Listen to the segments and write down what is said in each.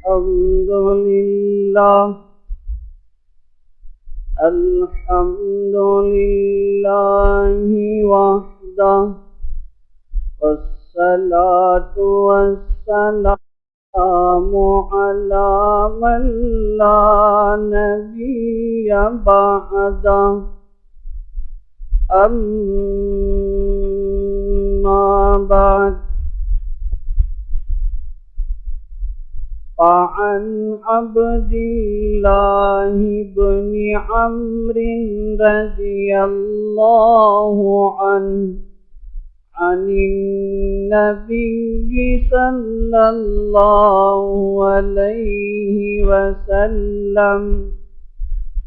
الحمد لله وحده والصلاة والسلام على من لا نبي بعده أما بعد فعن عبد الله بن عمرو رضي الله عنه عن النبي صلى الله عليه وسلم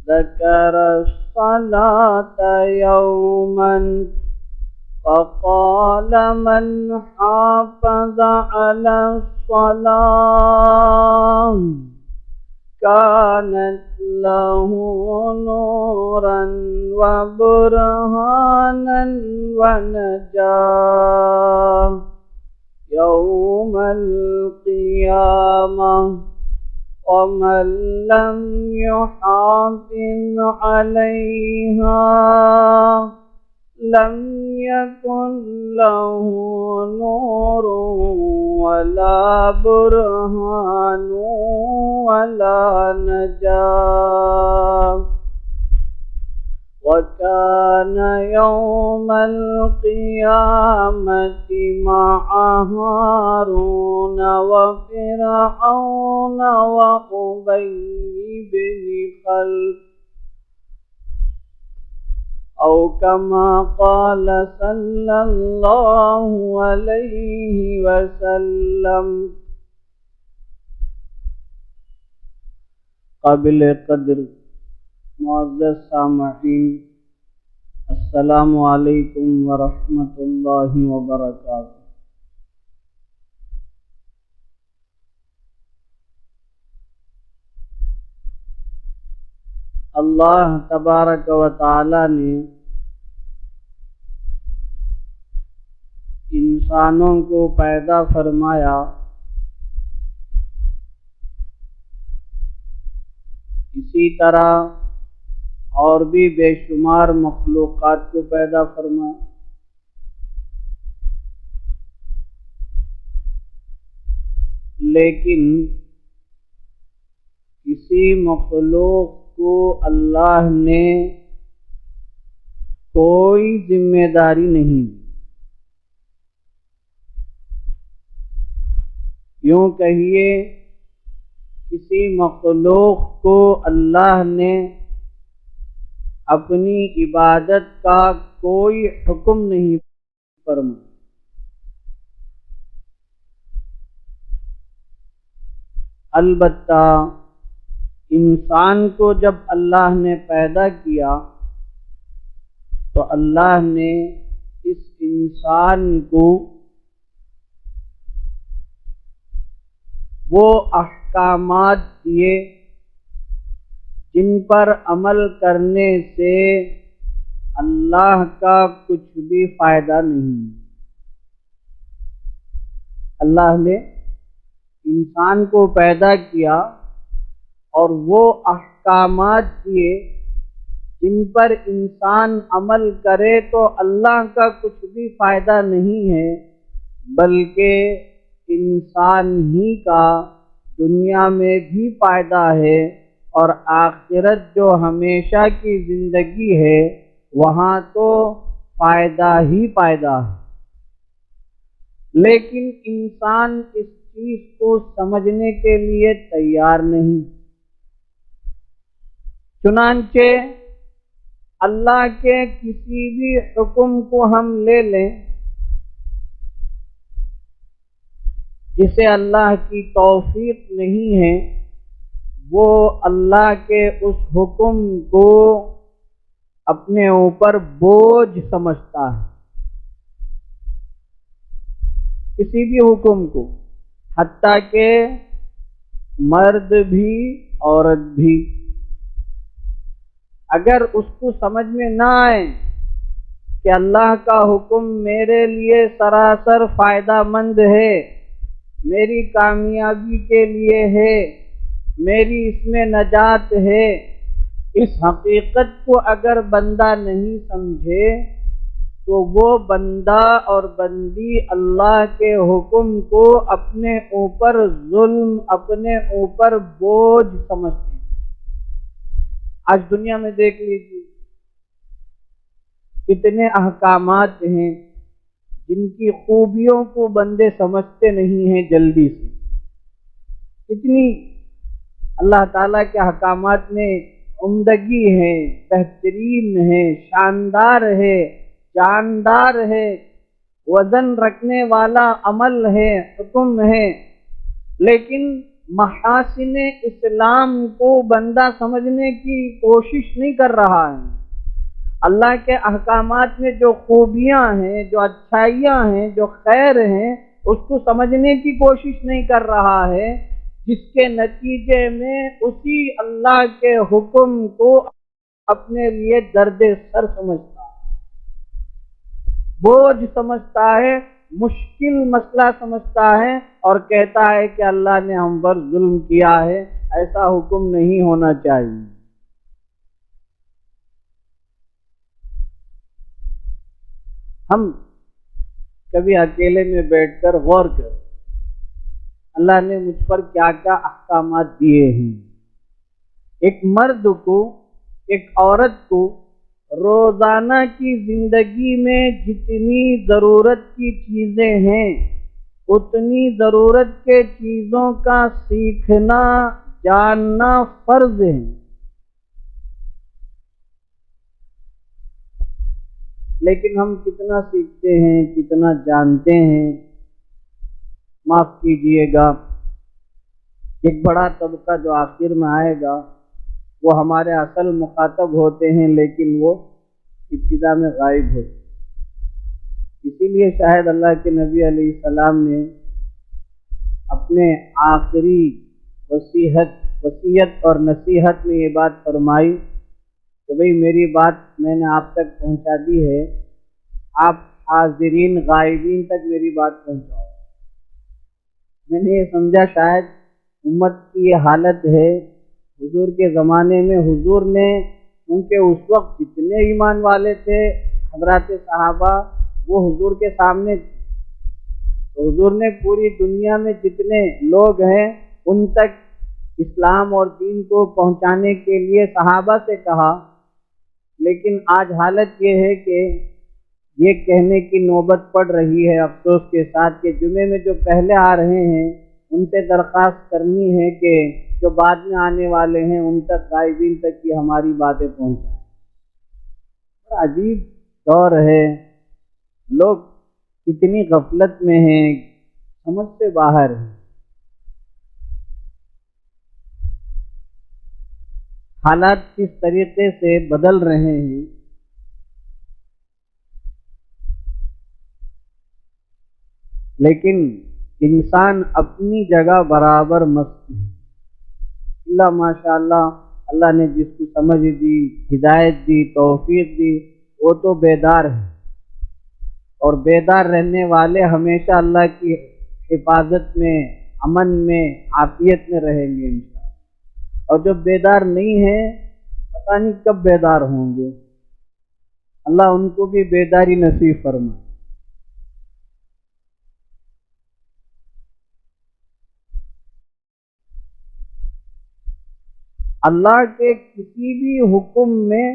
ذكر الصلاة يوما فقال من حافظ على الصلاة كانت له نورا وبرهانا ونجاة يوم القيامة ومن لم يحافظ عليها لم يكن له نور ولا برهان ولا نجاة وكان يوم القيامة مع هارون وفرعون وأبي بن خلف أو كما قال صلى الله عليه وسلم. قابل قدر معزز سامعین، السلام علیکم ورحمۃ اللہ وبرکاتہ۔ اللہ تبارک و تعالی نے انسانوں کو پیدا فرمایا، اسی طرح اور بھی بے شمار مخلوقات کو پیدا فرمایا، لیکن کسی مخلوق کو اللہ نے کوئی ذمہ داری نہیں، یوں کہیے کسی مخلوق کو اللہ نے اپنی عبادت کا کوئی حکم نہیں فرمایا۔ البتہ انسان کو جب اللہ نے پیدا کیا تو اللہ نے اس انسان کو وہ احکامات دیے جن پر عمل کرنے سے اللہ کا کچھ بھی فائدہ نہیں۔ اللہ نے انسان کو پیدا کیا اور وہ احکامات دیے جن پر انسان عمل کرے تو اللہ کا کچھ بھی فائدہ نہیں ہے، بلکہ انسان ہی کا دنیا میں بھی فائدہ ہے، اور آخرت جو ہمیشہ کی زندگی ہے وہاں تو فائدہ ہی فائدہ ہے۔ لیکن انسان اس چیز کو سمجھنے کے لیے تیار نہیں، چنانچہ اللہ کے کسی بھی حکم کو ہم لے لیں جسے اللہ کی توفیق نہیں ہے، وہ اللہ کے اس حکم کو اپنے اوپر بوجھ سمجھتا ہے، کسی بھی حکم کو، حتیٰ کہ مرد بھی عورت بھی۔ اگر اس کو سمجھ میں نہ آئے کہ اللہ کا حکم میرے لیے سراسر فائدہ مند ہے، میری کامیابی کے لیے ہے، میری اس میں نجات ہے، اس حقیقت کو اگر بندہ نہیں سمجھے تو وہ بندہ اور بندی اللہ کے حکم کو اپنے اوپر ظلم، اپنے اوپر بوجھ سمجھتے ہیں۔ آج دنیا میں دیکھ لیجیے کتنے احکامات ہیں جن کی خوبیوں کو بندے سمجھتے نہیں ہیں جلدی سے۔ کتنی اللہ تعالیٰ کے احکامات میں عمدگی ہے، بہترین ہے، شاندار ہے، جاندار ہے، وزن رکھنے والا عمل ہے، حکم ہے، لیکن محاسن اسلام کو بندہ سمجھنے کی کوشش نہیں کر رہا ہے۔ اللہ کے احکامات میں جو خوبیاں ہیں، جو اچھائیاں ہیں، جو خیر ہیں، اس کو سمجھنے کی کوشش نہیں کر رہا ہے، جس کے نتیجے میں اسی اللہ کے حکم کو اپنے لیے درد سر سمجھتا ہے، بوجھ سمجھتا ہے، مشکل مسئلہ سمجھتا ہے، اور کہتا ہے کہ اللہ نے ہم پر ظلم کیا ہے، ایسا حکم نہیں ہونا چاہیے۔ ہم کبھی اکیلے میں بیٹھ کر غور کریں اللہ نے مجھ پر کیا کیا احکامات دیے ہیں۔ ایک مرد کو، ایک عورت کو روزانہ کی زندگی میں جتنی ضرورت کی چیزیں ہیں اتنی ضرورت کے چیزوں کا سیکھنا، جاننا فرض ہے۔ لیکن ہم کتنا سیکھتے ہیں، کتنا جانتے ہیں؟ معاف کیجئے گا، ایک بڑا طبقہ جو آخر میں آئے گا وہ ہمارے اصل مخاطب ہوتے ہیں، لیکن وہ ابتدا میں غائب ہوتے ہیں۔ اسی لیے شاید اللہ کے نبی علیہ السلام نے اپنے آخری وصیت اور نصیحت میں یہ بات فرمائی کہ بھئی میری بات میں نے آپ تک پہنچا دی ہے، آپ حاضرین غائبین تک میری بات پہنچاؤ۔ میں نے یہ سمجھا شاید امت کی یہ حالت ہے۔ حضور کے زمانے میں حضور نے، کیونکہ اس وقت جتنے ایمان والے تھے حضرات صحابہ وہ حضور کے سامنے تھے، تو حضور نے پوری دنیا میں جتنے لوگ ہیں ان تک اسلام اور دین کو پہنچانے کے لیے صحابہ سے کہا، لیکن آج حالت یہ ہے کہ یہ کہنے کی نوبت پڑ رہی ہے افسوس کے ساتھ کہ جمعے میں جو پہلے آ رہے ہیں ان سے درخواست کرنی ہے کہ جو بعد میں آنے والے ہیں ان تک، غائبین تک کی ہماری باتیں پہنچائیں۔ بڑا عجیب دور ہے، لوگ کتنی غفلت میں ہیں، سمجھ سے باہر ہیں۔ حالات کس طریقے سے بدل رہے ہیں۔ لیکن انسان اپنی جگہ برابر مست ہے۔ اللہ ماشاء اللہ، اللہ نے جس کو سمجھ دی، ہدایت دی، توفیق دی، وہ تو بیدار ہے، اور بیدار رہنے والے ہمیشہ اللہ کی حفاظت میں، امن میں، عافیت میں رہیں گے انشاءاللہ۔ اور جو بیدار نہیں ہیں پتہ نہیں کب بیدار ہوں گے، اللہ ان کو بھی بیداری نصیب فرمائے۔ اللہ کے کسی بھی حکم میں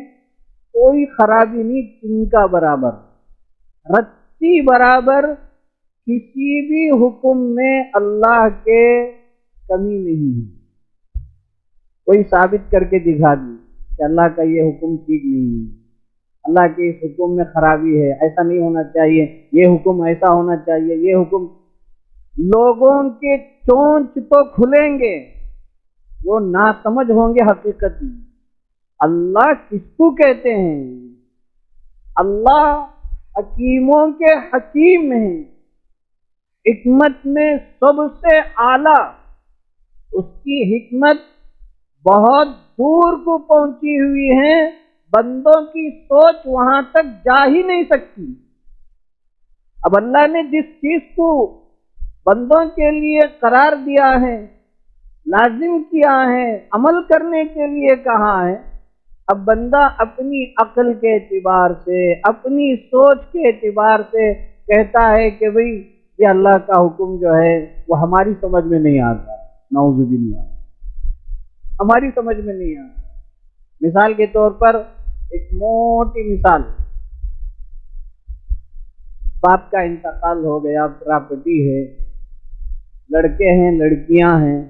کوئی خرابی نہیں، تنکا برابر، رتی برابر، کسی بھی حکم میں اللہ کے کمی نہیں ہے۔ کوئی ثابت کر کے دکھا دی کہ اللہ کا یہ حکم ٹھیک نہیں ہے، اللہ کے اس حکم میں خرابی ہے، ایسا نہیں ہونا چاہیے، یہ حکم ایسا ہونا چاہیے، یہ حکم۔ لوگوں کے چونچ تو کھلیں گے، وہ ناسمجھ ہوں گے حقیقت میں۔ اللہ کس کو کہتے ہیں؟ اللہ حکیموں کے حکیم ہیں، حکمت میں سب سے اعلیٰ، اس کی حکمت بہت دور کو پہنچی ہوئی ہے، بندوں کی سوچ وہاں تک جا ہی نہیں سکتی۔ اب اللہ نے جس چیز کو بندوں کے لیے قرار دیا ہے، لازم کیا ہے، عمل کرنے کے لیے کہا ہے۔ اب بندہ اپنی عقل کے اعتبار سے، اپنی سوچ کے اعتبار سے کہتا ہے کہ بھئی یہ اللہ کا حکم جو ہے وہ ہماری سمجھ میں نہیں آتا، نعوذ باللہ، ہماری سمجھ میں نہیں آتا۔ مثال کے طور پر ایک موٹی مثال، باپ کا انتقال ہو گیا، پراپرٹی ہے، لڑکے ہیں، لڑکیاں ہیں،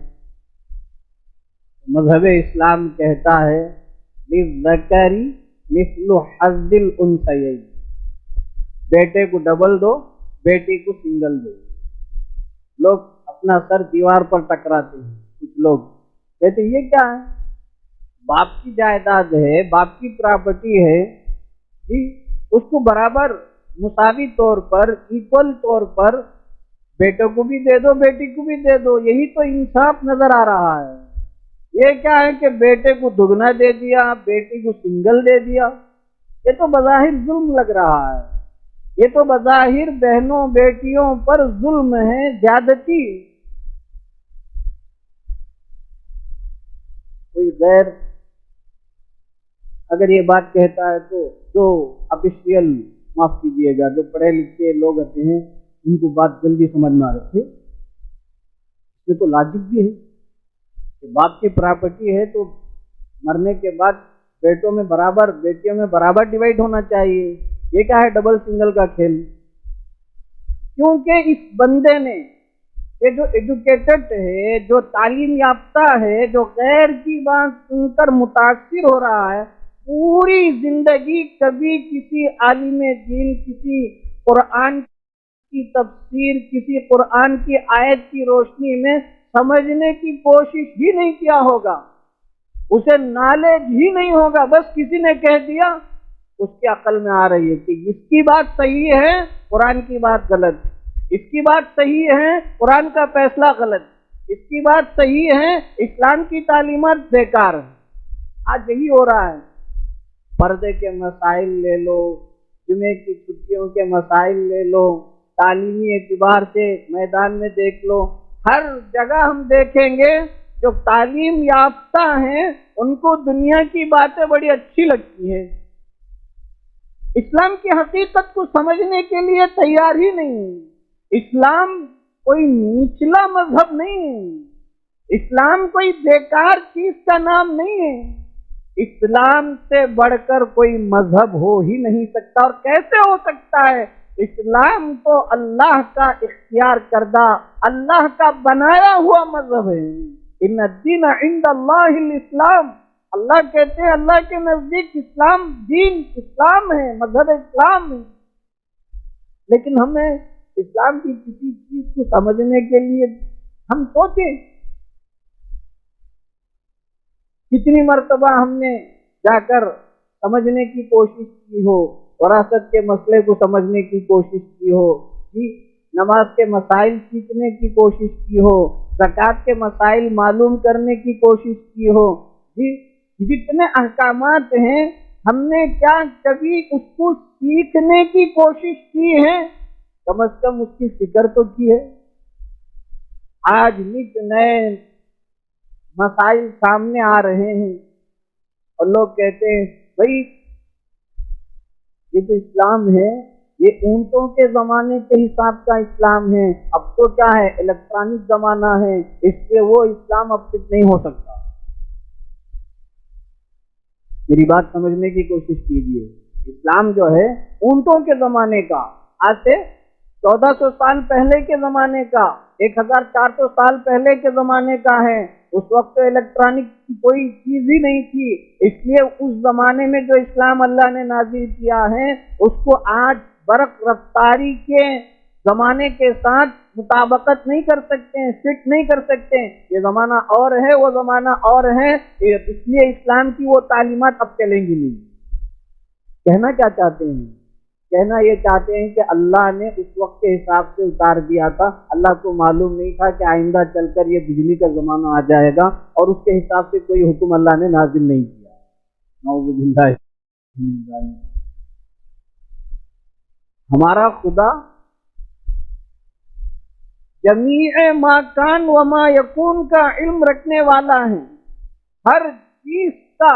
مذہب اسلام کہتا ہے للذکر مثل حظ الانثیین، بیٹے کو ڈبل دو، بیٹی کو سنگل دو۔ لوگ اپنا سر دیوار پر ٹکراتے ہیں، کچھ لوگ کہتے ہیں یہ کیا ہے، باپ کی جائیداد ہے، باپ کی پراپرٹی ہے جی، اس کو برابر مساوی طور پر، ایکول طور پر بیٹوں کو بھی دے دو، بیٹی کو بھی دے دو، یہی تو انصاف نظر آ رہا ہے۔ یہ کیا ہے کہ بیٹے کو دگنا دے دیا، بیٹی کو سنگل دے دیا، یہ تو بظاہر ظلم لگ رہا ہے، یہ تو بظاہر بہنوں بیٹیوں پر ظلم ہے، زیادتی۔ کوئی غیر اگر یہ بات کہتا ہے تو جو آفیشیل، معاف کیجیے گا، جو پڑھے لکھے لوگ ہوتے ہیں ان کو بات جلدی سمجھ میں آ رہی ہے، اس میں تو لاجک بھی ہے کہ باپ کی پراپرٹی ہے تو مرنے کے بعد بیٹوں میں برابر، بیٹیوں میں برابر ڈیوائڈ ہونا چاہیے۔ یہ کیا ہے ڈبل سنگل کا کھیل؟ کیونکہ اس بندے نے، یہ جو ایجوکیٹڈ ہے، جو تعلیم یافتہ ہے، جو غیر کی بات سن کر متاثر ہو رہا ہے، پوری زندگی کبھی کسی عالم دین، کسی قرآن کی تفسیر، کسی قرآن کی آیت کی روشنی میں سمجھنے کی کوشش ہی نہیں کیا ہوگا، اسے نالج ہی نہیں ہوگا، بس کسی نے کہہ دیا، اس کی عقل میں آ رہی ہے کہ اس کی بات صحیح ہے، قرآن کی بات غلط، اس کی بات صحیح ہے، قرآن کا فیصلہ غلط، اس کی بات صحیح ہے، اسلام کی تعلیمات بیکار ہے۔ آج یہی ہو رہا ہے، پردے کے مسائل لے لو، جمعے کی چھٹیوں کے مسائل لے لو، تعلیمی اعتبار سے میدان میں دیکھ لو، ہر جگہ ہم دیکھیں گے جو تعلیم یافتہ ہیں ان کو دنیا کی باتیں بڑی اچھی لگتی ہیں، اسلام کی حقیقت کو سمجھنے کے لیے تیار ہی نہیں۔ اسلام کوئی نچلا مذہب نہیں ہے، اسلام کوئی بیکار چیز کا نام نہیں ہے، اسلام سے بڑھ کر کوئی مذہب ہو ہی نہیں سکتا، اور کیسے ہو سکتا ہے؟ اسلام تو اللہ کا اختیار کردہ، اللہ کا بنایا ہوا مذہب ہے۔ ان الدین عند اللہ الاسلام، اللہ کہتے ہیں اللہ کے نزدیک اسلام دین، اسلام ہے، مذہب اسلام ہے۔ لیکن ہمیں اسلام کی کسی چیز کو سمجھنے کے لیے ہم سوچیں، کتنی مرتبہ ہم نے جا کر سمجھنے کی کوشش کی ہو، وراثت کے مسئلے کو سمجھنے کی کوشش کی ہو جی، نماز کے مسائل سیکھنے کی کوشش کی ہو، زکوٰۃ کے مسائل معلوم کرنے کی کوشش کی ہو جی، جتنے احکامات ہیں ہم نے کیا کبھی اس کو سیکھنے کی کوشش کی ہے؟ کم از کم اس کی فکر تو کی ہے۔ آج نت نئے مسائل سامنے آ رہے ہیں اور لوگ کہتے ہیں بھائی یہ جو اسلام ہے یہ اونٹوں کے زمانے کے حساب کا اسلام ہے، اب تو کیا ہے الیکٹرانک زمانہ ہے، اس سے وہ اسلام اب تک نہیں ہو سکتا۔ میری بات سمجھنے کی کوشش کیجیے، اسلام جو ہے اونٹوں کے زمانے کا، آج سے 1400 سال پہلے کے زمانے کا، 1400 سال پہلے کے زمانے کا ہے۔ اس وقت تو الیکٹرانک کی کوئی چیز ہی نہیں تھی، اس لیے اس زمانے میں جو اسلام اللہ نے نازل کیا ہے اس کو آج برق رفتاری کے زمانے کے ساتھ مطابقت نہیں کر سکتے ہیں، فٹ نہیں کر سکتے ہیں۔ یہ زمانہ اور ہے، وہ زمانہ اور ہے، اس لیے اسلام کی وہ تعلیمات اب چلیں گی نہیں۔ کہنا کیا چاہتے ہیں؟ کہنا یہ چاہتے ہیں کہ اللہ نے اس وقت کے حساب سے اتار دیا تھا، اللہ کو معلوم نہیں تھا کہ آئندہ چل کر یہ بجلی کا زمانہ آ جائے گا، اور اس کے حساب سے کوئی حکم اللہ نے نازل نہیں کیا۔ نعوذ باللہ من ذالک۔ ہمارا خدا جمیع ما کان و ما یکون کا علم رکھنے والا ہے، ہر چیز کا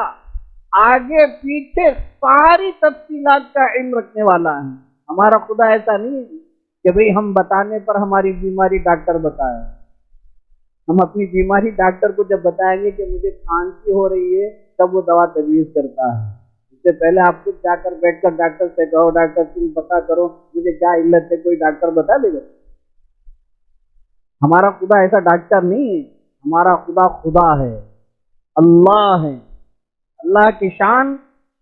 آگے پیچھے ساری تفصیلات کا علم رکھنے والا ہے۔ ہمارا خدا ایسا نہیں ہے کہ بھئی ہم بتانے پر ہماری بیماری ڈاکٹر بتائے۔ ہم اپنی بیماری ڈاکٹر کو جب بتائیں گے کہ مجھے کھانسی ہو رہی ہے تب وہ دوا تجویز کرتا ہے۔ اس سے پہلے آپ خود جا کر بیٹھ کر ڈاکٹر سے کہو ڈاکٹر تم پتا کرو مجھے کیا علت ہے، کوئی ڈاکٹر بتا دے گا؟ ہمارا خدا ایسا ڈاکٹر نہیں ہے، ہمارا خدا خدا ہے، اللہ ہے۔ اللہ کی شان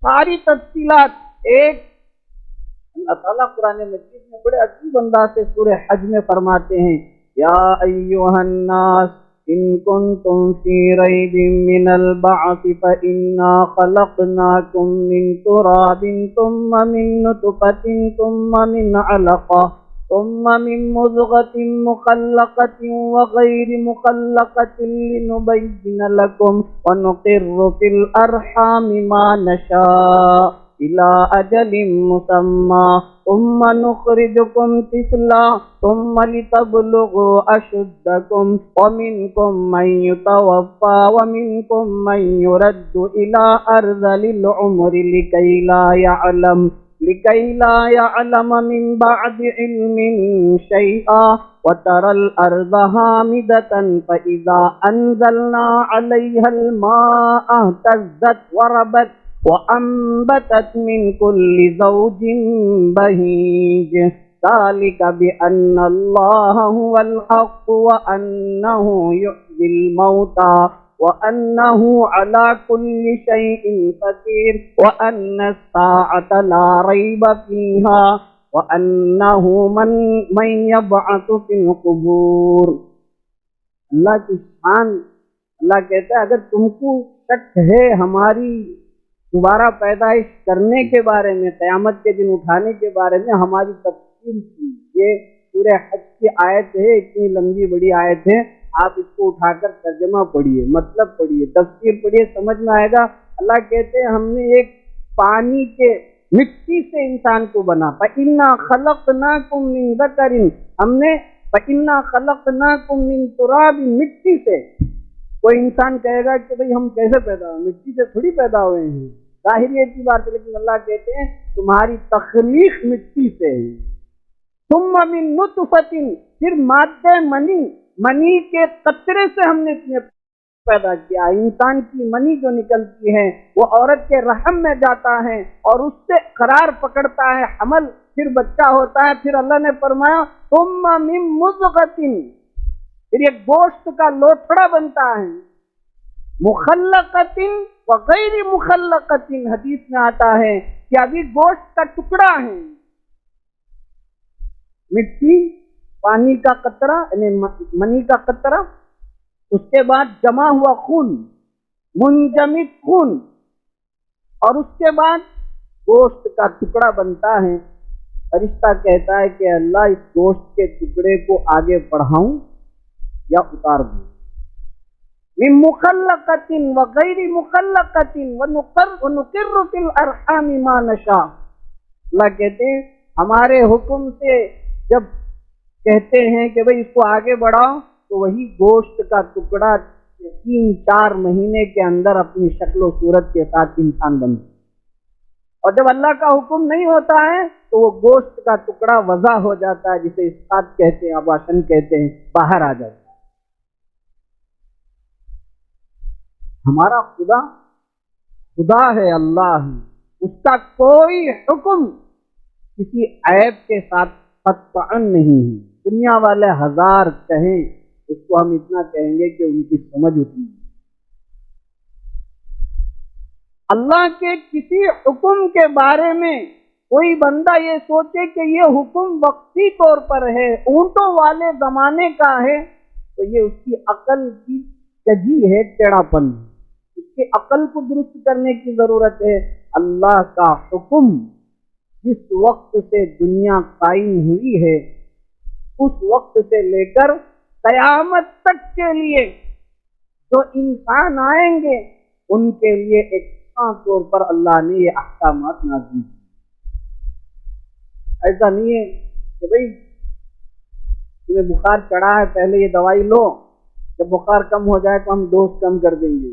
ساری تفصیلات ایک اللہ تعالیٰ قرآن مجید میں بڑے عجیب انداز سے سورہ حج میں فرماتے ہیں، یا ایھا الناس ان کنتم فی ریب من البعث فإنا خلقناکم من تراب ثم من نطفة ثم من علقة ثم من مضغة مخلقة وغير مخلقة لنبين لكم ونقر في الأرحام ما نشاء إلى أجل مسمى ثم نخرجكم طفلا ثم لتبلغوا أشدكم ومنكم من يتوفى ومنكم من يرد إلى أرذل العمر لكي لا يعلم من بعد علم شيئا وترى الأرض هامدة فإذا أنزلنا عليها الماء اهتزت وربت وأنبتت من كل زوج بهيج ذلك بأن الله هو الحق وأنه يحيي الموتى وأنه على كل شيء قدير وأن الساعة لا ريب فيها وأنه من يبعث في القبور۔ اللہ کی شان، اللہ کہتا ہے اگر تم کو شک ہے ہماری دوبارہ پیدائش کرنے کے بارے میں، قیامت کے دن اٹھانے کے بارے میں، ہماری تفصیل کی یہ سورہ حج کی آیت ہے، اتنی لمبی بڑی آیت ہے، آپ اس کو اٹھا کر ترجمہ پڑھیے، مطلب پڑھیے، تفسیر پڑھیے، سمجھ میں آئے گا۔ اللہ کہتے ہیں ہم نے ایک پانی کے مٹی سے انسان کو بنا، فَإِنَّا خَلَقْنَاكُم مِّن ذَكَرٍ، ہم نے فَإِنَّا خَلَقْنَاكُم مِّن تُرَابٍ، مٹی سے۔ کوئی انسان کہے گا کہ بھئی ہم کیسے پیدا ہوئے، مٹی سے تھوڑی پیدا ہوئے ہیں، ظاہریت کی بات ہے، لیکن اللہ کہتے ہیں تمہاری تخلیق مٹی سے ہے۔ ثم من نطفة، پھر مادہ منی کے قطرے سے ہم نے تمہیں پیدا کیا۔ انسان کی منی جو نکلتی ہے وہ عورت کے رحم میں جاتا ہے اور اس سے قرار پکڑتا ہے حمل، پھر بچہ ہوتا ہے۔ پھر اللہ نے فرمایا ثم من مضغة، پھر یہ گوشت کا لوتھڑا بنتا ہے، مخلقۃ وغیر مخلقۃ، حدیث میں آتا ہے کہ ابھی گوشت کا ٹکڑا ہے، مٹی، پانی کا قطرہ یعنی منی کا قطرہ، اس کے بعد جمع ہوا خون، منجمد خون، اور اس کے بعد گوشت کا ٹکڑا بنتا ہے۔ فرشتہ کہتا ہے کہ اللہ اس گوشت کے ٹکڑے کو آگے بڑھاؤں یا اتار دوں؟ من مخلقۃ وغیر مخلقۃ ونقر فی الارحام ما نشاء، اللہ کہتے ہیں ہمارے حکم سے جب کہتے ہیں کہ بھئی اس کو آگے بڑھاؤ تو وہی گوشت کا ٹکڑا 3-4 مہینے کے اندر اپنی شکل و صورت کے ساتھ انسان بنتا ہے، اور جب اللہ کا حکم نہیں ہوتا ہے تو وہ گوشت کا ٹکڑا وضع ہو جاتا ہے، جسے اسقاط کہتے ہیں، اباشن کہتے ہیں، باہر آ جاتا ہے۔ ہمارا خدا ہے، اللہ ہے، اس کا کوئی حکم کسی عیب کے ساتھ قطعاً نہیں ہے۔ دنیا والے 1000 کہیں اس کو ہم اتنا کہیں گے کہ ان کی سمجھ اتنی ہے۔ اللہ کے کسی حکم کے بارے میں کوئی بندہ یہ سوچے کہ یہ حکم وقتی طور پر ہے، اونٹوں والے زمانے کا ہے، تو یہ اس کی عقل کی کجی ہے، ٹیڑھا پن، اس کی عقل کو درست کرنے کی ضرورت ہے۔ اللہ کا حکم جس وقت سے دنیا قائم ہوئی ہے اس وقت سے لے کر قیامت تک کے لیے جو انسان آئیں گے ان کے لیے ایک خاص طور پر اللہ نے یہ احکامات نازل کیے۔ ایسا نہیں ہے کہ بھئی تمہیں بخار چڑھا ہے پہلے یہ دوائی لو، جب بخار کم ہو جائے تو ہم ڈوز کم کر دیں گے،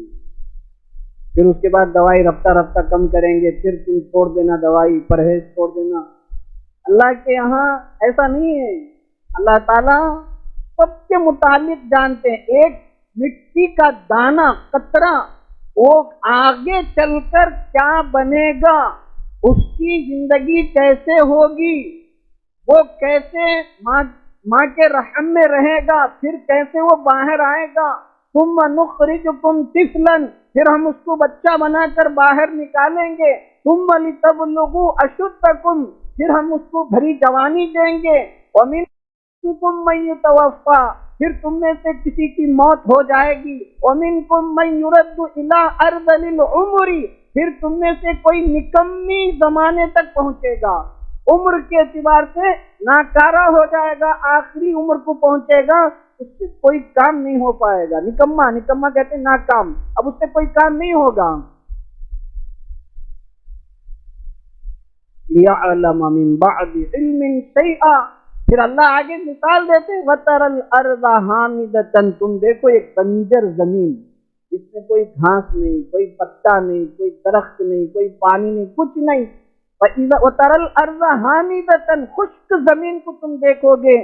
پھر اس کے بعد دوائی رفتہ رفتہ کم کریں گے، پھر تم چھوڑ دینا دوائی، پرہیز چھوڑ دینا۔ اللہ کے یہاں ایسا نہیں ہے، اللہ تعالیٰ سب کے متعلق جانتے ہیں۔ ایک مٹی کا دانہ قطرہ وہ آگے چل کر کیا بنے گا، اس کی زندگی کیسے ہوگی، وہ کیسے ماں کے رحم میں رہے گا، پھر کیسے وہ باہر آئے گا۔ ثم نخرجکم طفلا، پھر ہم اس کو بچہ بنا کر باہر نکالیں گے۔ ثم لتبلغوا اشدکم، پھر ہم اس کو بھری جوانی دیں گے۔ ومنکم من یتوفی، پھر تم میں سے کسی کی موت ہو جائے گی۔ ومنکم من یرد الی ارذل العمر، پھر تم میں سے کوئی نکمی زمانے تک پہنچے گا، عمر کے اعتبار سے ناکارہ ہو جائے گا، آخری عمر کو پہنچے گا، اس سے کوئی کام نہیں ہو پائے گا۔ نکما کہتے ہیں ناکام، اب اس سے کوئی کام نہیں ہوگا۔ لِيَعْلَمَ مِن بَعْدِ عِلْمٍ شَيْئًا، پھر اللہ آگے مثال دیتے وَتَرَى الْأَرْضَ حَامِدَةً، تم دیکھو ایک بنجر زمین جس میں کوئی گھاس نہیں، کوئی پتا نہیں، کوئی درخت نہیں، کوئی پانی نہیں، کچھ نہیں۔ وَتَرَى الْأَرْضَ حَامِدَةً، خشک زمین کو تم دیکھو گے۔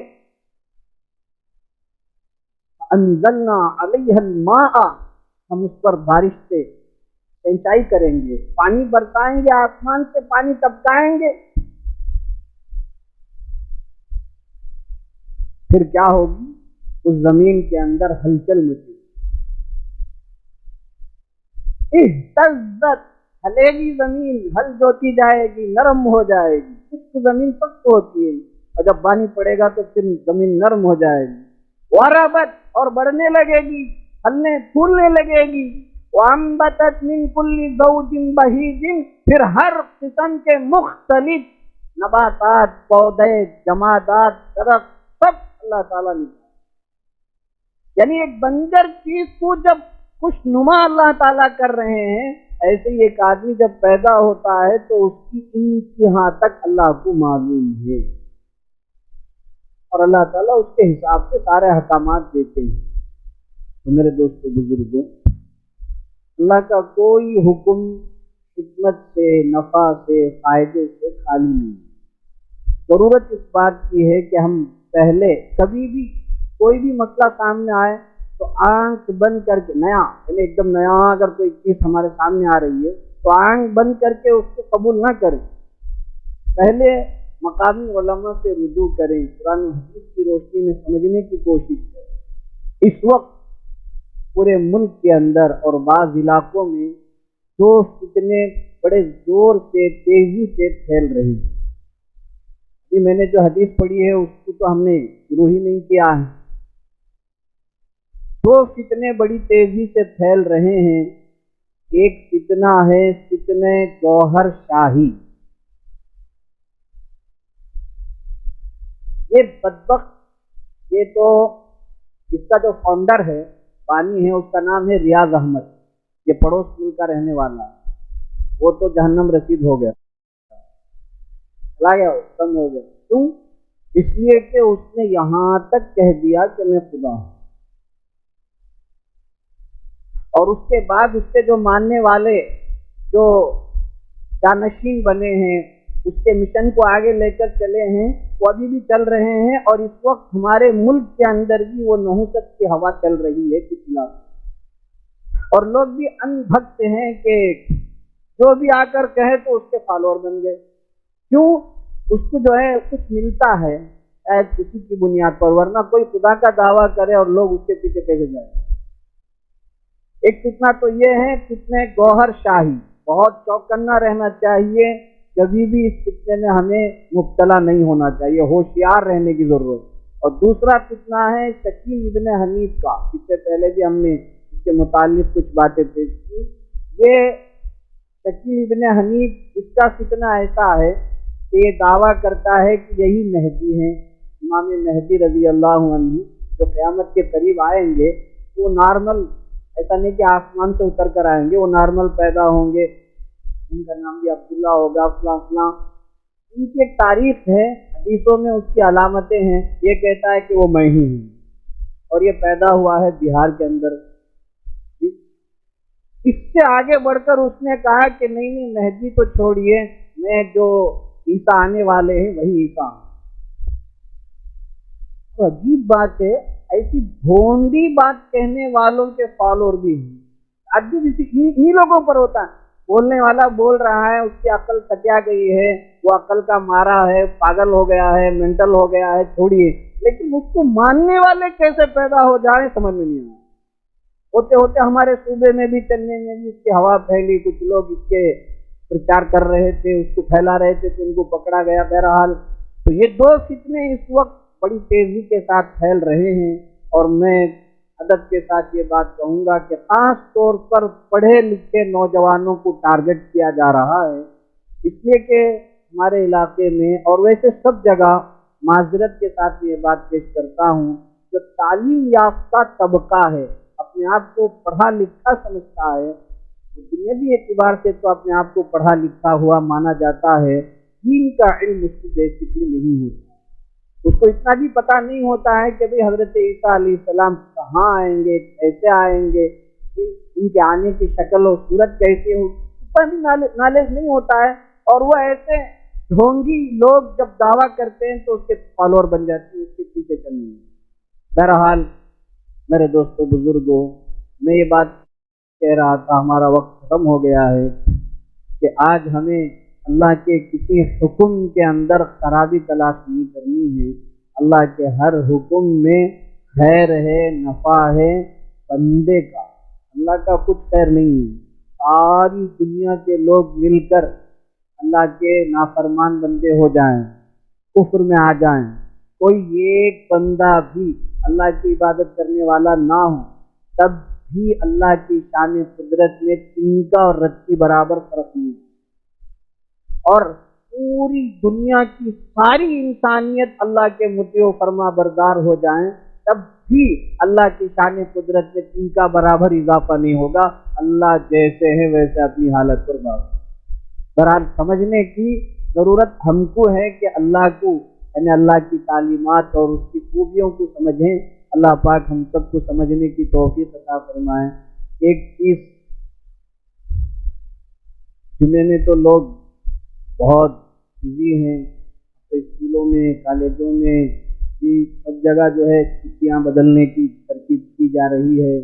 انزلنا علیہ الماء، ہم اس پر بارش سے سینچائی کریں گے، پانی برسائیں گے، آسمان سے پانی ٹپکائیں گے۔ پھر کیا ہوگی، اس زمین کے اندر ہلچل مچے گی، اہتزت، ہلے گی زمین، ہل جوتی جائے گی، نرم ہو جائے گی۔ خشک زمین سخت ہوتی ہے اور جب پانی پڑے گا تو پھر زمین نرم ہو جائے گی۔ وربت، اور بڑھنے لگے گی، پھلنے پھولنے لگے گی۔ وانبتت من کل زوج بہیج، پھر ہر قسم کے مختلف نباتات، پودے، جمادات، درخت، سب اللہ تعالیٰ نے، یعنی ایک بنجر چیز کو جب خوشنما اللہ تعالیٰ کر رہے ہیں، ایسے ہی ایک آدمی جب پیدا ہوتا ہے تو اس کی انتہا تک اللہ کو معلوم ہے، اور اللہ تعالیٰ اس کے حساب سے سارے احکامات دیتے ہیں۔ تو میرے دوستو بزرگوں، اللہ کا کوئی حکم حکمت سے، نفع سے، فائدے سے خالی نہیں ہے۔ ضرورت اس بات کی ہے کہ ہم پہلے کبھی بھی کوئی بھی مسئلہ سامنے آئے تو آنکھ بند کر کے، نیا یعنی ایک دم نیا اگر کوئی چیز ہمارے سامنے آ رہی ہے تو آنکھ بند کر کے اس کو قبول نہ کریں، پہلے مقامی علماء سے رجوع کریں، قرآن و حدیث کی روشنی میں سمجھنے کی کوشش کریں۔ اس وقت پورے ملک کے اندر اور بعض علاقوں میں جو فتنے بڑے زور سے، تیزی سے پھیل رہے ہیں، ابھی میں نے جو حدیث پڑھی ہے اس کو تو ہم نے شروع ہی نہیں کیا ہے، دو فتنے بڑی تیزی سے پھیل رہے ہیں۔ ایک فتنہ ہے فتنہ گوہر شاہی، یہ بدبخت، یہ تو اس کا جو فاؤنڈر ہے، بانی ہے، اس کا نام ہے ریاض احمد، یہ پڑوس ملک کا رہنے والا ہے، وہ تو جہنم رسید ہو گیا، چلا گیا، ختم ہو گیا۔ کیوں؟ اس لیے کہ اس نے یہاں تک کہہ دیا کہ میں خدا ہوں، اور اس کے بعد اس کے جو ماننے والے، جو جانشین بنے ہیں، اس کے مشن کو آگے لے کر چلے ہیں، وہ ابھی بھی چل رہے ہیں، اور اس وقت ہمارے ملک کے اندر بھی وہ نحوست کی ہوا چل رہی ہے کچھ علاقوں، اور لوگ بھی ان بھکت ہیں کہ جو بھی آ کر کہے تو اس کے فالوور بن گئے۔ کیوں؟ اس کو جو ہے کچھ ملتا ہے شاید کسی کی بنیاد پر، ورنہ کوئی خدا کا دعویٰ کرے اور لوگ اس کے پیچھے کیسے جائیں۔ ایک فتنہ تو یہ ہے فتنہ گوہر شاہی، بہت چوکنا رہنا چاہیے، کبھی بھی اس فتنے میں ہمیں مبتلا نہیں ہونا چاہیے، ہوشیار رہنے کی ضرورت۔ اور دوسرا فتنہ ہے شکیل ابن حنیف کا، اس سے پہلے بھی ہم نے اس کے متعلق کچھ باتیں پیش کی۔ یہ شکیل ابن حنیف، اس کا فتنہ ایسا ہے کہ یہ دعویٰ کرتا ہے کہ یہی مہدی ہیں، امام مہدی رضی اللہ عنہ، جو قیامت کے قریب آئیں گے، وہ نارمل، ایسا نہیں کہ آسمان سے اتر کر آئیں گے، وہ نارمل پیدا ہوں گے، ان کا نام بھی عبداللہ ہوگا، فلاں فلاں۔ ان کی ایک تاریخ ہے، حدیثوں میں اس کی علامتیں ہیں، یہ کہتا ہے کہ وہ میں ہی ہوں، اور یہ پیدا ہوا ہے بہار کے اندر۔ اس سے آگے بڑھ کر اس نے کہا کہ نہیں مہدی تو چھوڑیے، میں جو عیسیٰ آنے والے ہیں وہی عیسیٰ ہوں۔ تو عجیب بات ہے، ایسی بھونڈی بات کہنے والوں کے فالوور بھی ہیں۔ عجیب انہی لوگوں پر ہوتا ہے، بولنے والا بول رہا ہے، اس کی عقل کٹیا گئی ہے، وہ عقل کا مارا ہے، پاگل ہو گیا ہے، مینٹل ہو گیا ہے، چھوڑیے، لیکن اس کو ماننے والے کیسے پیدا ہو جائیں سمجھ میں نہیں آیا۔ ہوتے ہوتے ہمارے صوبے میں بھی، چنئی میں بھی اس کی ہوا پھیلی، کچھ لوگ اس کے پرچار کر رہے تھے، اس کو پھیلا رہے تھے، تو ان کو پکڑا گیا۔ بہرحال تو یہ دو فتنے اس وقت بڑی تیزی کے ساتھ پھیل رہے ہیں، اور میں ادب کے ساتھ یہ بات کہوں گا کہ خاص طور پر پڑھے لکھے نوجوانوں کو ٹارگٹ کیا جا رہا ہے، اس لیے کہ ہمارے علاقے میں اور ویسے سب جگہ، معذرت کے ساتھ یہ بات پیش کرتا ہوں، جو تعلیم یافتہ طبقہ ہے، اپنے آپ کو پڑھا لکھا سمجھتا ہے، دنیاوی اعتبار سے تو اپنے آپ کو پڑھا لکھا ہوا مانا جاتا ہے، دین کا علم اس کو بیسکلی نہیں ہوتا۔ اس کو اتنا بھی پتہ نہیں ہوتا ہے کہ بھئی حضرت عیسیٰ علیہ السلام کہاں آئیں گے، کیسے آئیں گے، ان کے آنے کی شکل و صورت کیسے ہو، اتنا بھی نالج نہیں ہوتا ہے، اور وہ ایسے ڈھونگی لوگ جب دعویٰ کرتے ہیں تو اس کے فالوور بن جاتے ہیں، اس کے پیچھے چلنے ہیں۔ بہرحال میرے دوستوں بزرگوں، میں یہ بات کہہ رہا تھا، ہمارا وقت ختم ہو گیا ہے، کہ آج ہمیں اللہ کے کسی حکم کے اندر خرابی تلاش نہیں کرنی ہے۔ اللہ کے ہر حکم میں خیر ہے، نفع ہے بندے کا، اللہ کا کچھ خیر نہیں ہے۔ ساری دنیا کے لوگ مل کر اللہ کے نافرمان بندے ہو جائیں، کفر میں آ جائیں، کوئی ایک بندہ بھی اللہ کی عبادت کرنے والا نہ ہو، تب بھی اللہ کی شان قدرت میں تنکا اور رتی برابر فرق نہیں ہے، اور پوری دنیا کی ساری انسانیت اللہ کے مطیع و فرما بردار ہو جائیں، تب بھی اللہ کی شان قدرت میں تنکا برابر اضافہ نہیں ہوگا۔ اللہ جیسے ہیں ویسے اپنی حالت پر باقی۔ بہرحال سمجھنے کی ضرورت ہم کو ہے کہ اللہ کو، یعنی اللہ کی تعلیمات اور اس کی خوبیوں کو سمجھیں۔ اللہ پاک ہم سب کو سمجھنے کی توفیق عطا فرمائے۔ ایک چیز، جمعے میں تو لوگ بہت بزی ہیں، تو اسکولوں میں، کالجوں میں بھی سب جگہ جو ہے چھٹیاں بدلنے کی ترکیب کی جا رہی ہے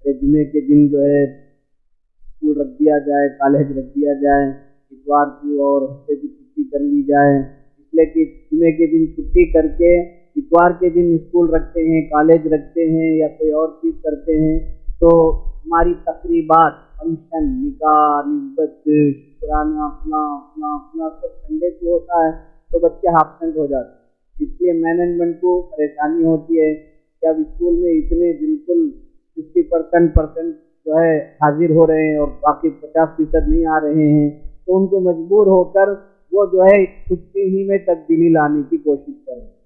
کہ جمعے کے دن جو ہے اسکول رکھ دیا جائے، کالج رکھ دیا جائے، اتوار کو اور ہفتے کی چھٹی کر لی جائے، اس لیے کہ جمعے کے دن چھٹی کر کے اتوار کے دن اسکول رکھتے ہیں، کالج رکھتے ہیں یا کوئی اور چیز کرتے ہیں، تو ہماری تقریبات، فنکشن، نکاح، نسبت، شکرانہ، اپنا سب سنڈے کو ہوتا ہے، تو بچے ہابسنٹ ہو جاتے ہیں۔ اس لیے مینجمنٹ کو پریشانی ہوتی ہے کہ اب اسکول میں اتنے بالکل 50% جو ہے حاضر ہو رہے ہیں اور باقی 50% نہیں آ رہے ہیں، تو ان کو مجبور ہو کر وہ جو ہے چھٹی ہی میں تبدیلی لانے کی کوشش کر رہے ہیں۔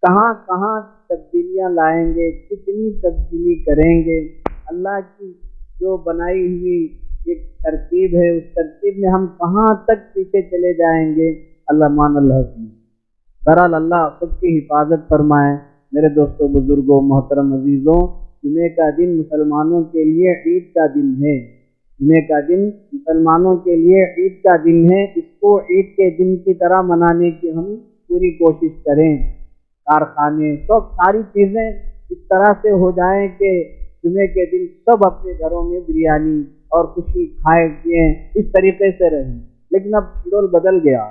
کہاں کہاں تبدیلیاں لائیں گے، کتنی تبدیلی کریں گے، اللہ کی جو بنائی ہوئی ایک ترتیب ہے، اس ترتیب میں ہم کہاں تک پیچھے چلے جائیں گے، اللہ مان اللہ حفیظ۔ بہرحال اللہ سب کی حفاظت فرمائے۔ میرے دوستوں بزرگوں محترم عزیزوں، جمعے کا دن مسلمانوں کے لیے عید کا دن ہے، جمعے کا دن مسلمانوں کے لیے عید کا دن ہے، اس کو عید کے دن کی طرح منانے کی ہم پوری کوشش کریں۔ کارخانے سب ساری چیزیں اس طرح سے ہو جائیں کہ جمعے کے دن سب اپنے گھروں میں بریانی اور خوشی کھائے پیئیں، اس طریقے سے رہیں۔ لیکن اب شیڈول بدل گیا،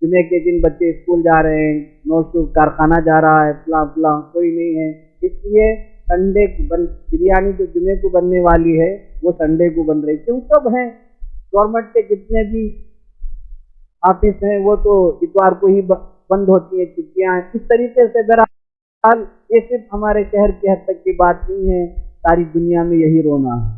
جمعے کے دن بچے اسکول جا رہے ہیں، نوشو کارخانہ جا رہا ہے، فلاں کوئی نہیں ہے، اس لیے سنڈے کو بریانی جو جمعے کو بننے والی ہے وہ سنڈے کو بن رہی، کیوں سب ہیں گورنمنٹ کے جتنے بھی آفس ہیں وہ تو اتوار کو ہی بند ہوتی ہیں، چھٹیاں ہیں، اس طریقے سے۔ بہرحال یہ صرف ہمارے شہر کے حد تک کی بات نہیں ہے، ساری دنیا میں یہی رونا ہے۔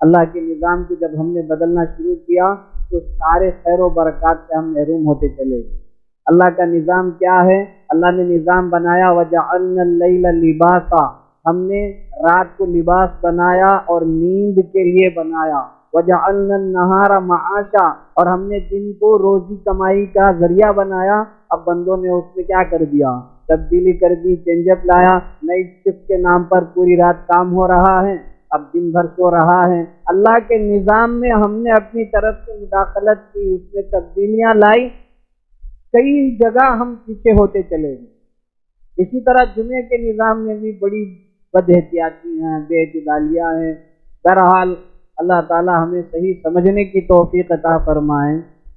اللہ کے نظام کو جب ہم نے بدلنا شروع کیا تو سارے خیر و برکات سے ہم محروم ہوتے چلے گئے۔ اللہ کا نظام کیا ہے؟ اللہ نے نظام بنایا وَجَعَلْنَا اللَّيْلَ لِبَاسًا، ہم نے رات کو لباس بنایا اور نیند کے لیے بنایا۔ وجعلنا النہار معاشا، اور ہم نے دن کو روزی کمائی کا ذریعہ بنایا۔ اب بندوں نے اس میں کیا کر دیا؟ تبدیلی کر دی، چینج اپ لایا، نئی شفٹ کے نام پر پوری رات کام ہو رہا ہے، اب دن بھر سو رہا ہے۔ اللہ کے نظام میں ہم نے اپنی طرف سے مداخلت کی، اس میں تبدیلیاں لائی، کئی جگہ ہم پیچھے ہوتے چلے گئے۔ اسی طرح دنیا کے نظام میں بھی بڑی بد احتیاطی ہیں، بے اعتدالیاں ہیں۔ بہرحال اللہ تعالی ہمیں صحیح سمجھنے کی توفیق عطا فرمائیں۔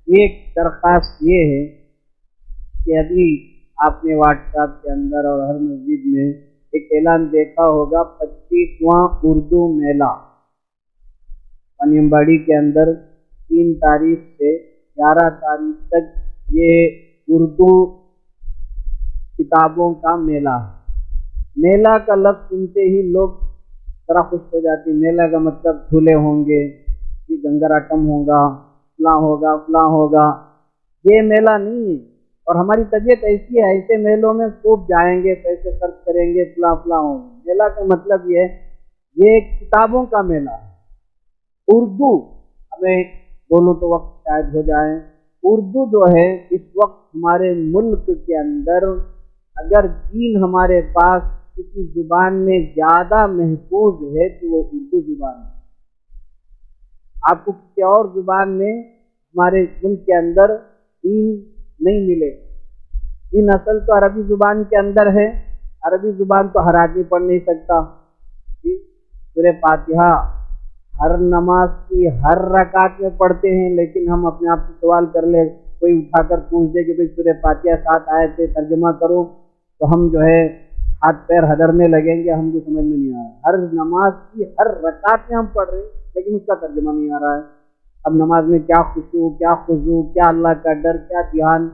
ایک درخواست یہ ہے کہ ابھی آپ نے واٹس ایپ کے اندر اور ہر مسجد میں ایک اعلان دیکھا ہوگا، 25واں اردو میلہ پنیمباڑی کے اندر 3 تاریخ سے 11 تاریخ تک یہ اردو کتابوں کا میلہ ہے۔ میلہ کا لفظ سنتے ہی لوگ ذرا خوش ہو جاتے ہیں۔ میلہ کا مطلب جھولے ہوں گے، گنگراٹم ہوگا، فلاں ہوگا فلاں ہوگا۔ یہ میلہ نہیں ہے، اور ہماری طبیعت ایسی ہے، ایسے میلوں میں خوب جائیں گے، پیسے خرچ کریں گے، فلاں فلاں ہوگا۔ میلہ کا مطلب یہ کتابوں کا میلہ ہے۔ اردو، ہمیں بولوں تو وقت شاید ہو جائے، اردو جو ہے اس وقت ہمارے ملک کے اندر اگر دین ہمارے پاس کسی زبان میں زیادہ محفوظ ہے تو وہ اردو زبان ہے۔ آپ کو کسی اور زبان میں ہمارے ملک کے اندر دین نہیں ملے۔ دین اصل تو عربی زبان کے اندر ہے، عربی زبان تو ہر آدمی پڑھ نہیں سکتا۔ سورہ فاتحہ ہر نماز کی ہر رکعت میں پڑھتے ہیں، لیکن ہم اپنے آپ سے سوال کر لیں، کوئی اٹھا کر پوچھ دے کہ بھائی سورہ فاتحہ 7 آیتیں ترجمہ کرو، تو ہم جو ہے ہاتھ پیر ہدرنے لگیں گے، ہم کو سمجھ میں نہیں آ رہا۔ ہر نماز کی ہر رکعت میں ہم پڑھ رہے ہیں، لیکن اس کا ترجمہ نہیں آ رہا ہے۔ اب نماز میں کیا خشوع، کیا خضوع، کیا اللہ کا ڈر، کیا دھیان،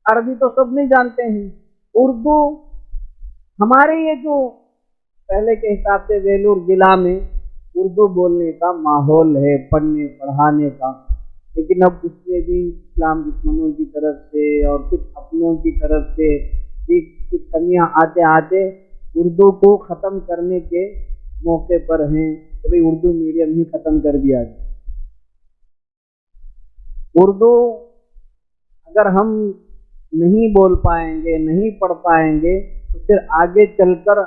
عربی تو سب نہیں جانتے ہیں۔ اردو ہمارے یہ جو پہلے کے حساب سے ویلور ضلع میں اردو بولنے کا ماحول ہے، پڑھنے پڑھانے کا، لیکن اب اس میں بھی اسلام دشمنوں کی طرف سے اور کچھ اپنوں کی طرف سے بھی کچھ کمیاں آتے آتے اردو کو ختم کرنے کے موقع پر ہیں کہ بھئی اردو میڈیم ہی ختم کر دیا جائے۔ اردو اگر ہم نہیں بول پائیں گے، نہیں پڑھ پائیں گے، تو پھر آگے چل کر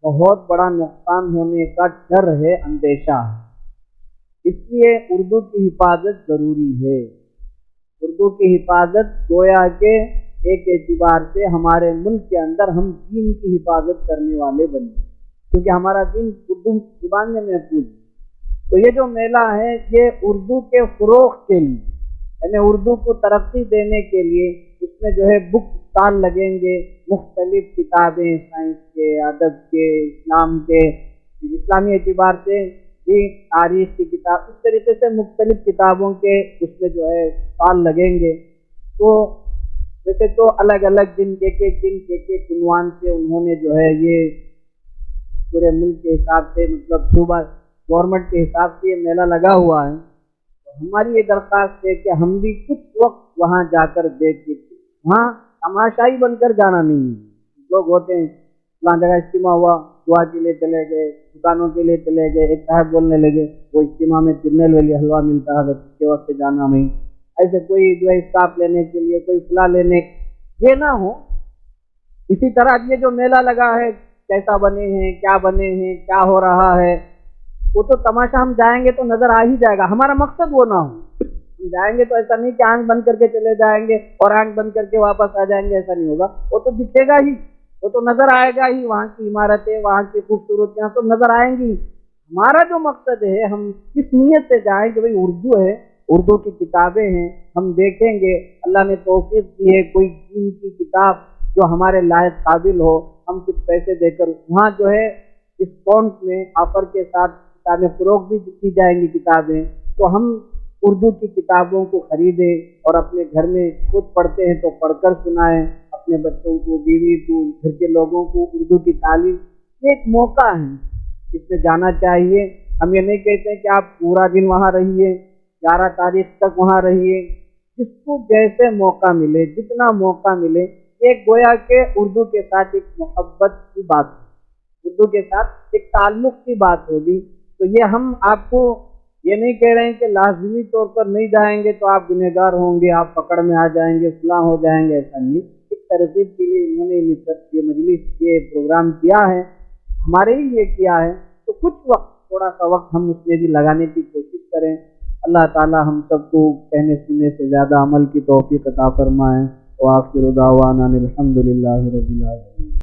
بہت بڑا نقصان ہونے کا ڈر ہے، اندیشہ ہے۔ اس لیے اردو کی حفاظت ضروری ہے۔ اردو کی حفاظت گویا کہ ایک اعتبار سے ہمارے ملک کے اندر ہم دین کی حفاظت کرنے والے بنے، کیونکہ ہمارا دین اردو زبان میں محفوظ ہے۔ تو یہ جو میلہ ہے یہ اردو کے فروغ کے لیے، یعنی اردو کو ترقی دینے کے لیے اس میں جو ہے بک اسٹال لگیں گے، مختلف کتابیں، سائنس کے، ادب کے، اسلام کے، اسلامی اعتبار سے بھی تاریخ کی کتاب، اس طریقے سے مختلف کتابوں کے اس میں جو ہے اسٹال لگیں گے۔ تو ویسے تو الگ الگ دن ایک ایک دن ایک عنوان سے انہوں نے جو ہے یہ پورے ملک کے حساب سے، مطلب صوبہ گورنمنٹ کے حساب سے یہ میلہ لگا ہوا ہے۔ ہماری یہ درخواست ہے کہ ہم بھی کچھ وقت وہاں جا کر دیکھ کے، وہاں تماشائی بن کر جانا نہیں ہے۔ لوگ ہوتے ہیں فلاں جگہ اجتماع ہوا، دعا کے لیے چلے گئے، دکانوں کے لیے چلے گئے، ایک صاحب بولنے لگے وہ اجتماع میں ترنیل والی حلوہ ملتا ہے کے وقت جانا نہیں، ایسے کوئی جو ہے اسٹاف لینے کے لیے، کوئی فلاں لینے، یہ نہ ہو۔ اسی طرح یہ جو میلہ لگا ہے، کیسا بنے ہیں، کیا بنے ہیں، کیا ہو رہا ہے، وہ تو تماشا ہم جائیں گے تو نظر آ ہی جائے گا۔ ہمارا مقصد وہ نہ ہو، ہم جائیں گے تو ایسا نہیں کہ آنکھ بند کر کے چلے جائیں گے اور آنکھ بند کر کے واپس آ جائیں گے، ایسا نہیں ہوگا۔ وہ تو دکھے گا ہی، وہ تو نظر آئے گا ہی، وہاں کی عمارتیں، وہاں کی خوبصورتیاں تو نظر آئیں گی۔ ہمارا جو مقصد ہے، ہم کس نیت سے جائیں کہ بھئی اردو ہے، اردو کی کتابیں ہیں، ہم دیکھیں گے، اللہ نے توفیق دی ہے کوئی دین کی کتاب جو ہمارے لائق قابل ہو، ہم کچھ پیسے دے کر وہاں جو ہے ڈسکاؤنٹ میں آفر کے ساتھ کتابیں فروغ بھی کی جائیں گی کتابیں، تو ہم اردو کی کتابوں کو خریدیں اور اپنے گھر میں خود پڑھتے ہیں تو پڑھ کر سنائیں اپنے بچوں کو، بیوی کو، گھر کے لوگوں کو اردو کی تعلیم۔ یہ ایک موقع ہے، اس میں جانا چاہیے۔ ہم یہ نہیں کہتے کہ آپ پورا دن وہاں رہیے، 11 تاریخ تک وہاں رہیے، جس کو جیسے موقع ملے، جتنا موقع ملے۔ ایک گویا کہ اردو کے ساتھ ایک محبت کی بات ہوگی، اردو کے ساتھ ایک تعلق کی بات ہوگی۔ تو یہ ہم آپ کو یہ نہیں کہہ رہے ہیں کہ لازمی طور پر نہیں جائیں گے تو آپ گنہگار ہوں گے، آپ پکڑ میں آ جائیں گے، فلاں ہو جائیں گے، ایسا نہیں۔ ایک ترغیب کے لیے انہوں نے یہ مجلس یہ پروگرام کیا ہے، ہمارے ہی لیے کیا ہے، تو کچھ وقت تھوڑا سا وقت ہم اس میں بھی لگانے کی کوشش کریں۔ اللہ تعالی ہم سب کو کہنے سننے سے زیادہ عمل کی توفیق عطا فرمائیں۔ وآخر دعوانا الحمد للہ رب العالمین۔